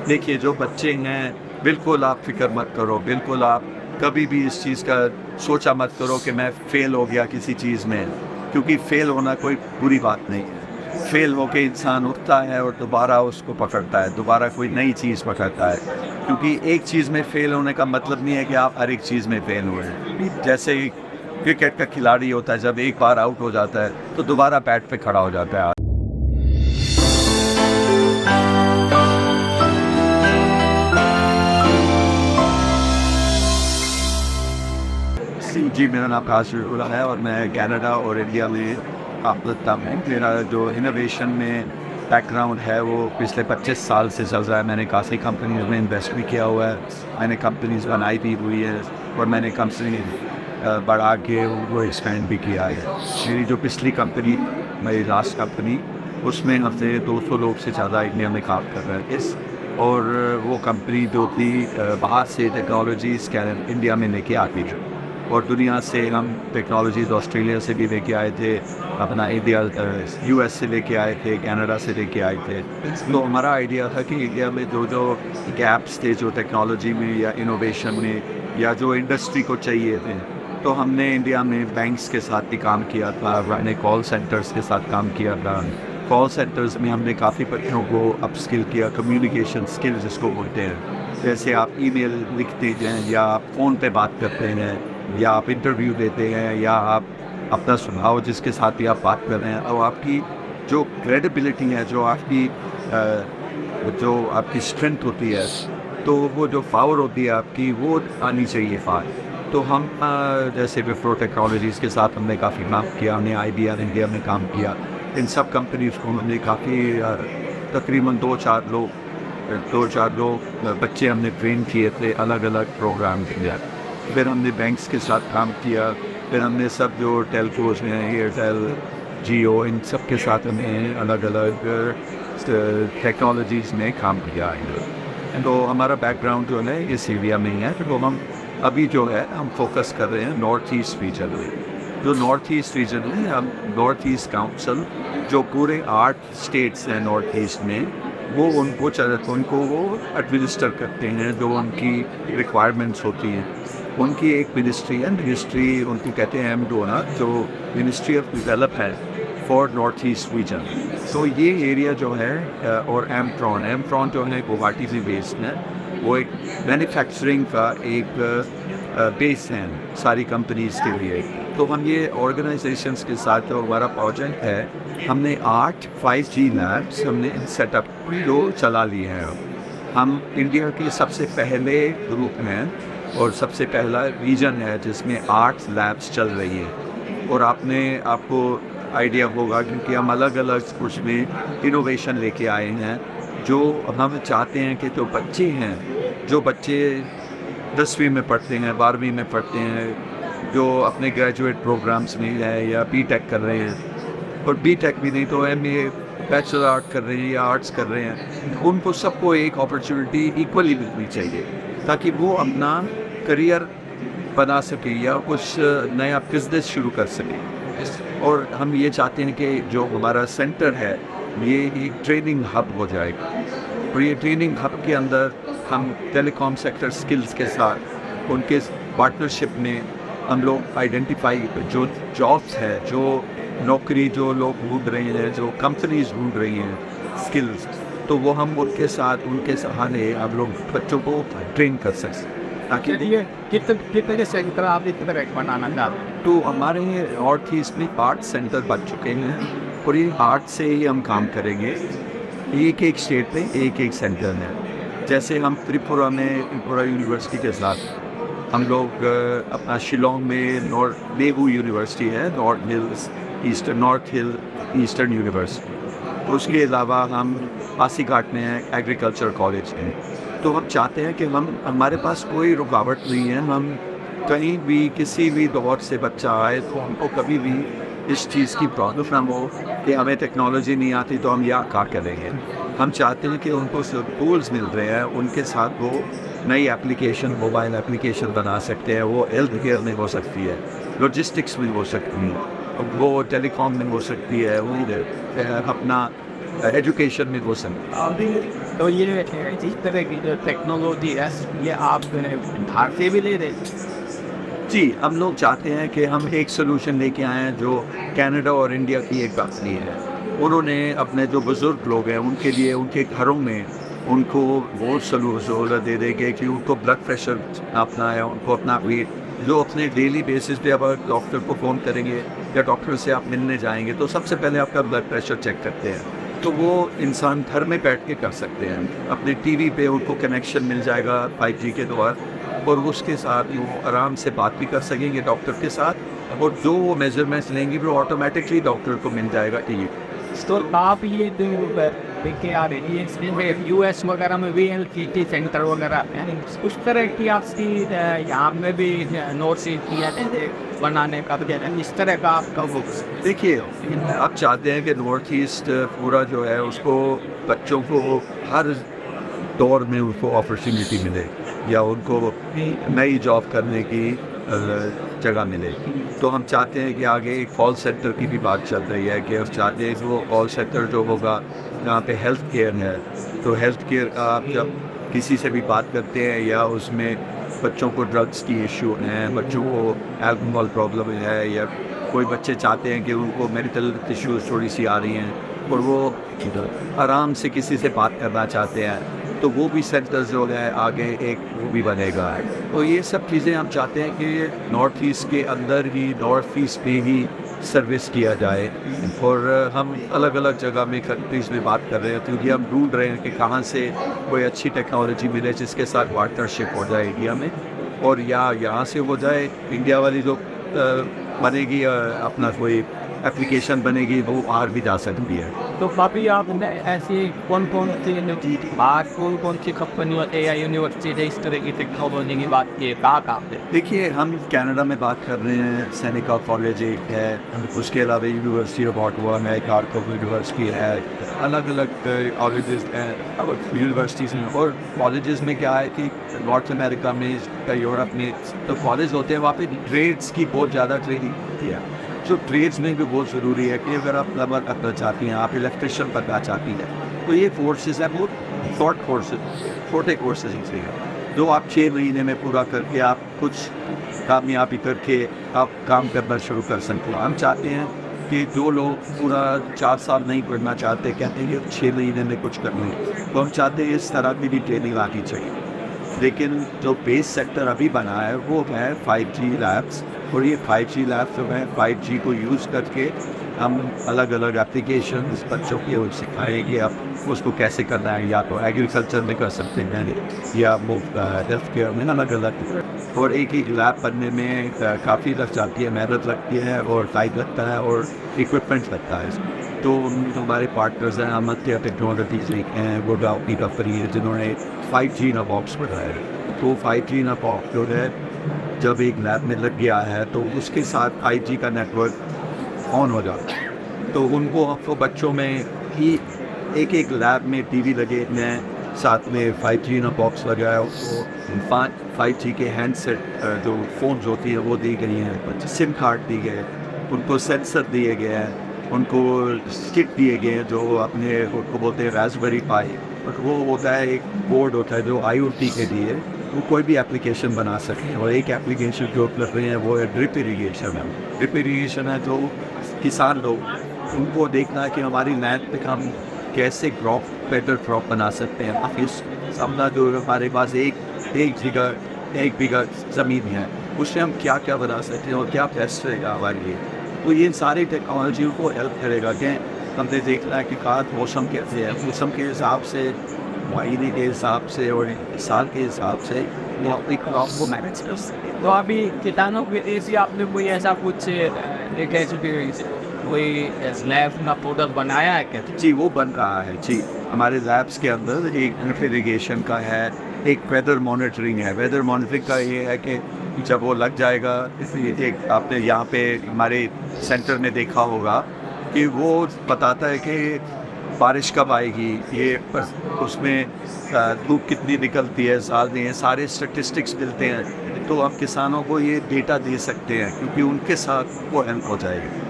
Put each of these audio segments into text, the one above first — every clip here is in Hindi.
देखिए, जो बच्चे हैं, बिल्कुल आप फ़िक्र मत करो, बिल्कुल आप कभी भी इस चीज़ का सोचा मत करो कि मैं फ़ेल हो गया किसी चीज़ में, क्योंकि फ़ेल होना कोई बुरी बात नहीं है। फ़ेल होके इंसान उठता है और दोबारा उसको पकड़ता है, दोबारा कोई नई चीज़ पकड़ता है। क्योंकि एक चीज़ में फ़ेल होने का मतलब नहीं है कि आप हर एक चीज़ में फ़ेल हुए हैं। जैसे क्रिकेट का खिलाड़ी होता है, जब एक बार आउट हो जाता है, तो दोबारा बैट पे खड़ा हो जाता है। जी, मेरा नाम काशिफ़ुल्लाह है और मैं कनाडा और इंडिया में काम करता हूँ। मेरा जो इनोवेशन में बैकग्राउंड है वो पिछले 25 साल से चल रहा है। मैंने काफ़ी कंपनीज़ में इन्वेस्ट भी किया हुआ है। मैंने कंपनीज़ बनाई भी हुई है और मैंने कंपनी बढ़ा के उनको एक्सपेंड भी किया है। मेरी जो पिछली कंपनी, मेरी लास्ट कंपनी, उसमें हमसे 200 लोग से ज़्यादा इंडिया में काम कर रहे थे और वो कंपनी जो थी बाहर से टेक्नोलॉजीज़ इंडिया में लेके आती थी। और दुनिया से हम टेक्नोलॉजीज़ ऑस्ट्रेलिया से भी लेके आए थे, अपना इंडिया यूएस से लेके आए थे, कनाडा से लेके आए थे। तो हमारा आइडिया था कि इंडिया में जो गैप्स थे जो टेक्नोलॉजी में या इनोवेशन में या जो इंडस्ट्री को चाहिए थे, तो हमने इंडिया में बैंक्स के साथ भी काम किया था, हमने कॉल सेंटर्स के साथ काम किया था। कॉल सेंटर्स में हमने काफ़ी बच्चों को अपस्किल किया, कम्युनिकेशन स्किल जिसको बोलते हैं। जैसे आप ईमेल लिखते हैं या आप फ़ोन पे बात करते हैं या आप इंटरव्यू देते हैं या आप अपना स्वभाव जिसके साथ भी आप बात कर रहे हैं, और आपकी जो क्रेडिबिलिटी है, जो आपकी स्ट्रेंथ होती है, तो वो जो पावर होती है आपकी, वो आनी चाहिए बाहर। तो हम जैसे विप्रो टेक्नोलॉजीज़ के साथ हमने काफ़ी काम किया, हमने IBM इंडिया में काम किया। इन सब कंपनीज़ को हमने काफ़ी तकरीबन 2-4 लोग बच्चे हमने ट्रेन किए थे अलग अलग प्रोग्राम के लिए। फिर हमने बैंक्स के साथ काम किया, फिर हमने सब जो टेलकोज़ हैं, एयरटेल, जियो, इन सब के साथ हमने अलग अलग टेक्नोलॉजीज़ में काम किया है। तो हमारा बैकग्राउंड जो है इस एरिया में ही है। तो हम अभी जो है हम फोकस कर रहे हैं नॉर्थ ईस्ट रीजन में। जो नॉर्थ ईस्ट रीजन है, हम नॉर्थ ईस्ट काउंसिल जो पूरे 8 स्टेट्स हैं नॉर्थ ईस्ट में, वो उनको वो एडमिनिस्टर करते हैं। जो उनकी रिक्वायरमेंट्स होती हैं, उनकी एक मिनिस्ट्री उनको कहते हैं MDONA, जो ministry of development for north east region. तो ये एरिया जो है और एमट्रॉन जो है गुवाहाटी से बेस्ड है। वो एक मैन्युफैक्चरिंग का एक बेस है सारी कंपनीज़ के लिए। तो हम ये ऑर्गेनाइजेशंस के साथ जो हमारा प्रोजेक्ट है, हमने 8 5G लैब्स हमने सेटअप जो चला लिए हैं। हम इंडिया के सबसे पहले ग्रुप हैं और सबसे पहला रीजन है जिसमें 8 लैब्स चल रही है। और आपको आइडिया होगा क्योंकि हम अलग अलग उसमें इनोवेशन लेके आए हैं। जो हम चाहते हैं कि जो बच्चे 10वीं में पढ़ते हैं, 12वीं में पढ़ते हैं, जो अपने ग्रेजुएट प्रोग्राम्स में है या BTech कर रहे हैं, और BTech भी नहीं तो MA बैचलर आर्ट कर रहे हैं या आर्ट्स कर रहे हैं, उनको सबको एक अपॉर्चुनिटी इक्वली मिलनी चाहिए ताकि वो अपना करियर बना सके या कुछ नया बिजनेस शुरू कर सके। और हम ये चाहते हैं कि जो हमारा सेंटर है ये एक ट्रेनिंग हब हो जाएगा, और ये ट्रेनिंग हब के अंदर हम टेलीकॉम सेक्टर स्किल्स के साथ उनके पार्टनरशिप में हम लोग आइडेंटिफाई जो जॉब्स है, जो नौकरी जो लोग ढूंढ रहे हैं, जो कंपनीज ढूंढ रही हैं स्किल्स, तो वो हम उनके साथ उनके सहारे हम लोग बच्चों को ट्रेन कर सकते ताकि कितने सेंटर आप इस तरह बनाना चाहते हैं? तो हमारे नॉर्थ ईस्ट में 8 सेंटर बन चुके हैं और ये 8 से ही हम काम करेंगे। एक स्टेट पे एक सेंटर है। जैसे हम त्रिपुरा यूनिवर्सिटी के साथ हम लोग अपना शिलोंग में लेबू यूनिवर्सिटी है, नॉर्थ हिल ईस्टर्न यूनिवर्सिटी। उसके अलावा हम पासीघाट में एग्रीकल्चर कॉलेज है। तो हम चाहते हैं कि हमारे पास कोई रुकावट नहीं है। हम कहीं भी किसी भी दौर से बच्चा आए तो हमको कभी भी इस चीज़ की प्रॉब्लम ना हो कि हमें टेक्नोलॉजी नहीं आती तो हम क्या करेंगे। हम चाहते हैं कि उनको टूल्स मिल रहे हैं, उनके साथ वो नई एप्लीकेशन, मोबाइल एप्लीकेशन बना सकते हैं। वो हेल्थ केयर में हो सकती है, लॉजिस्टिक्स में हो सकती है, वो टेलीकॉम में हो सकती है, वो अपना एजुकेशन में हो सकती है। तो ये जिस तरह की जो टेक्नोलॉजी है ये आप बाहर से भी ले रहे हैं? जी, हम लोग चाहते हैं कि हम एक सोल्यूशन लेके आए हैं जो कनाडा और इंडिया की एक कंपनी है। उन्होंने अपने जो बुज़ुर्ग लोग हैं उनके लिए उनके घरों में उनको वो सहूलत दे देंगे कि उनको ब्लड प्रेशर नापना है, उनको अपना वेट जो अपने डेली बेसिस पे अब डॉक्टर को फ़ोन करेंगे या डॉक्टर से आप मिलने जाएंगे तो सबसे पहले आपका ब्लड प्रेशर चेक करते हैं। तो वो इंसान घर में बैठ के कर सकते हैं। अपने टीवी पे उनको कनेक्शन मिल जाएगा 5G के द्वारा और उसके साथ वो आराम से बात भी कर सकेंगे डॉक्टर के साथ और जो वो मेजरमेंट्स लेंगे वो ऑटोमेटिकली डॉक्टर को मिल जाएगा टीवी। तो आप ये जो देखे आ रही है इसमें यूएस वगैरह में भी एलटीटी सेंटर वगैरह हैं, उस तरह की आपकी यहाँ में भी नोट्स किया बनाने का इस तरह का आपका बुक्स? देखिए, आप चाहते हैं कि नॉर्थ ईस्ट पूरा जो है उसको बच्चों को हर दौर में उनको अपॉर्चुनिटी मिले या उनको नई जॉब करने की जगह मिले। तो हम चाहते हैं कि आगे एक कॉल सेंटर की भी बात चल रही है कि हम चाहते हैं कि वो कॉल सेंटर जो होगा जहाँ पे हेल्थ केयर है तो हेल्थ केयर का आप जब किसी से भी बात करते हैं या उसमें बच्चों को ड्रग्स की इशू है, बच्चों को अल्कोहल प्रॉब्लम है या कोई बच्चे चाहते हैं कि उनको मेंटल इश्यूज थोड़ी सी आ रही हैं और वो आराम से किसी से बात करना चाहते हैं तो वो भी सेंटर जो है आगे एक वो भी बनेगा। तो ये सब चीज़ें हम चाहते हैं कि नॉर्थ ईस्ट के अंदर ही नॉर्थ ईस्ट में ही सर्विस किया जाए और हम अलग अलग जगह में कंट्रीज़ में बात कर रहे हैं क्योंकि हम ढूंढ रहे हैं कि कहाँ से कोई अच्छी टेक्नोलॉजी मिले जिसके साथ पार्टनरशिप हो जाए इंडिया में और या यहाँ से हो जाए इंडिया वाली जो बनेगी अपना कोई एप्लीकेशन बनेगी वो बाहर भी जा सकती है। तो अभी आपने ऐसी कौन कौन सी कंपनी और AI यूनिवर्सिटी इस तरह की टेक्नोलॉजी की बात की है कहाँ पे? देखिए, हम कनाडा में बात कर रहे हैं, सैनिका कॉलेज एक है, उसके अलावा यूनिवर्सिटी ऑफ ऑटवा है, कार्कोव यूनिवर्सिटी है, अलग अलग कॉलेजेस हैं यूनिवर्सिटीज़ में। और कॉलेजेस में क्या है कि नॉर्थ अमेरिका में यूरोप में तो कॉलेज होते हैं वहाँ पे ट्रेड्स की बहुत ज़्यादा ट्रेनिंग होती है जो ट्रेड्स में भी बहुत ज़रूरी है कि अगर आप प्लम्बर करना चाहती हैं, आप इलेक्ट्रिशियन बनना चाहती हैं तो ये कोर्सेज हैं बहुत शॉर्ट कोर्सेज, छोटे कोर्सेज हैं जो आप 6 महीने में पूरा करके आप कुछ कामयाबी करके आप काम करना शुरू कर सकते हो। हम चाहते हैं कि जो लोग पूरा 4 साल नहीं पढ़ना चाहते, कहते हैं कि 6 महीने में कुछ कर लें, तो हम चाहते हैं इस तरह की भी ट्रेनिंग आनी चाहिए। लेकिन जो बेस सेक्टर अभी बना है वो है 5G लैब्स और ये 5G लैब्स जो है 5G को यूज़ करके हम अलग अलग एप्लीकेशन बच्चों को सिखाएंगे आप उसको कैसे करना है, या तो एग्रीकल्चर में कर सकते हैं या वो हेल्थ केयर में अलग अलग। और एक ही लैब बनने में काफ़ी लग जाती है, मेहनत लगती है और टाइम लगता है और इक्विपमेंट लगता है। तो हमारे पार्टनर्स हैं अहमद टेक्नोलॉजीज हैं, वो डाउटी कंपनी है जिन्होंने 5G इन अ बॉक्स बनाया है। तो 5G इन अ बॉक्स जो है जब एक लैब में लग गया है तो उसके साथ 5G का नेटवर्क ऑन हो जाता है। तो उनको आपको बच्चों में ही एक लैब में टीवी लगे हैं, साथ में 5G इन अ बॉक्स लगा है, उसको 5G के हैंडसेट जो फ़ोन्स होती है वो दी गई हैं, सिम कार्ड दी गए, उनको सेंसर दिए गए हैं, उनको स्टिक दिए गए हैं जो अपने उनको बोलते हैं रास्पबेरी पाई। बट वो होता है एक बोर्ड होता है जो IoT के लिए वो कोई भी एप्लीकेशन बना सके। और एक एप्लीकेशन जो कर रहे हैं वो है ड्रिप इरीगेशन है। ड्रिप इरीगेशन है जो किसान लोग उनको देखना है कि हमारी लैंड पे हम कैसे क्रॉप बेटर क्रॉप बना सकते हैं। इस अपना जो हमारे पास एक बीघा ज़मीन है उससे हम क्या क्या बना सकते हैं और क्या बेस्ट रहेगा हमारे लिए। तो ये सारी टेक्नोलॉजी को हेल्प करेगा कि हमने देखना है कि कहाँ मौसम कैसे है, मौसम के हिसाब से, महीने के हिसाब से और साल के हिसाब से वो अपनी क्रॉप को मैनेज कर सके। तो अभी किसानों के लिए से आपने कोई ऐसा कुछ कोई स्लैब का प्रोडक्ट बनाया है क्या? जी, वो बन रहा है जी। हमारे लैब्स के अंदर एक ड्रिप इरीगेशन का है, एक वेदर मॉनिटरिंग है। वेदर मॉनिटरिंग का ये है कि जब वो लग जाएगा, एक आपने यहाँ पे हमारे सेंटर में देखा होगा कि वो बताता है कि बारिश कब आएगी, ये उसमें धूप कितनी निकलती है साल में, सारे स्टेटिस्टिक्स मिलते हैं। तो हम किसानों को ये डेटा दे सकते हैं क्योंकि उनके साथ वो हेल्प हो जाएगी।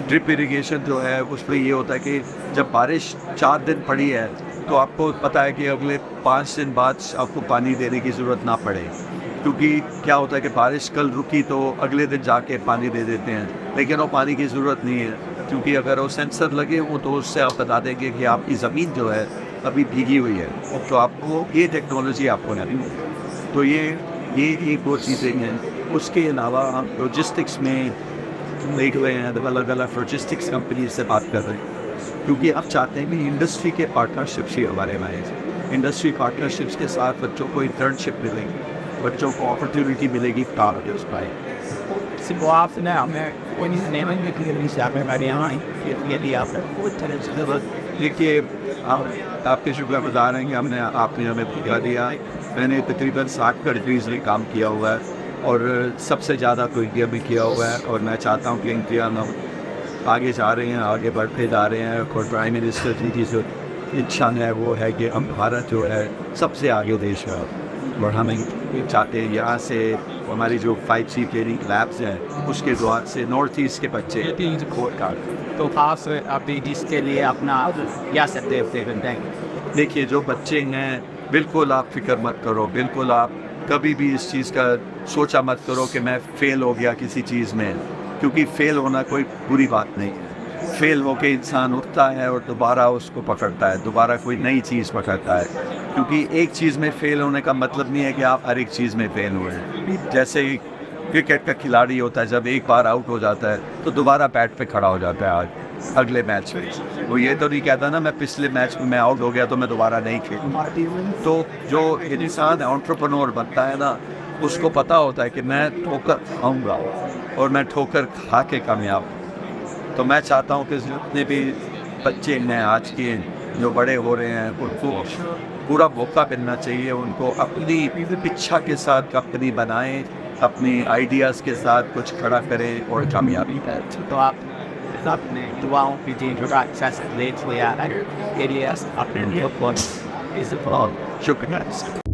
ड्रिप इरीगेशन जो है उसमें ये होता है कि जब बारिश 4 दिन पड़ी है तो आपको पता है कि अगले 5 दिन बाद आपको पानी देने की ज़रूरत ना पड़े, क्योंकि क्या होता है कि बारिश कल रुकी तो अगले दिन जाके पानी दे देते हैं, लेकिन वो पानी की ज़रूरत नहीं है, क्योंकि अगर वो सेंसर लगे हो तो उससे आप बता देंगे कि आपकी ज़मीन जो है अभी भीगी हुई है, तो आपको ये टेक्नोलॉजी आपको नहीं है। तो ये एक वो चीज़ें हैं। उसके अलावा हम लॉजिस्टिक्स में देख रहे हैं, अलग अलग लॉजिस्टिक्स कंपनी से बात कर रहे हैं, क्योंकि आप चाहते हैं कि इंडस्ट्री के पार्टनरशिप्स ही हमारे में आए। इंडस्ट्री पार्टनरशिप्स के साथ बच्चों को इंटर्नशिप मिलेगी, बच्चों को अपॉर्चुनिटी मिलेगी काम के उस पर। Simple after now, when you name it, you can start by the line. You get the after. What tell us the देखिए, आपके शुक्रगुजार हैं कि आपने हमें दिखा दिया। मैंने तकरीबन 60 कंट्रीज़ में काम किया हुआ है और सबसे ज़्यादा तो इंडिया में किया हुआ है, और मैं चाहता हूँ कि इंडिया में आगे जा रहे हैं, आगे बढ़ते जा रहे हैं। और प्राइम मिनिस्टर जी की जो इच्छा है वो है कि हम भारत जो है सबसे आगे देश है, और हम चाहते हैं यहाँ से हमारी जो 5G ट्रेनिंग लैब्स हैं उसके द्वारा से नॉर्थ ईस्ट के बच्चे कोर्ट कार्ड। तो खास अभी जिसके लिए अपना या सकते हैं। देखिए, जो बच्चे हैं बिल्कुल आप फिक्र मत करो, बिल्कुल आप कभी भी इस चीज़ का सोचा मत करो कि मैं फ़ेल हो गया किसी चीज़ में, क्योंकि फ़ेल होना कोई बुरी बात नहीं है। फ़ेल होके इंसान उठता है और दोबारा उसको पकड़ता है, दोबारा कोई नई चीज़ पकड़ता है, क्योंकि एक चीज़ में फ़ेल होने का मतलब नहीं है कि आप हर एक चीज़ में फ़ेल हुए हैं। जैसे क्रिकेट का खिलाड़ी होता है, जब एक बार आउट हो जाता है तो दोबारा बैट पे खड़ा हो जाता है आज अगले मैच में। वो ये तो नहीं कहता ना मैं पिछले मैच में मैं आउट हो गया तो मैं दोबारा नहीं खेलूँ। तो जो इंसान एंटरप्रेन्योर बनता है ना, उसको पता होता है कि मैं ठोकर खाऊंगा और मैं ठोकर खा के कामयाब हूँ। तो मैं चाहता हूँ कि जितने भी बच्चे हैं आज के जो बड़े हो रहे हैं उनको पूरा मौका मिलना चाहिए, उनको अपनी इच्छा के साथ कंपनी बनाएं, अपनी आइडियाज़ के साथ कुछ खड़ा करें और कामयाबी पाएं। तो आप अपने दुआओं की जी जो सक्सेस ले लिया है, एरियाज अपने लिए इस शुक्रिया।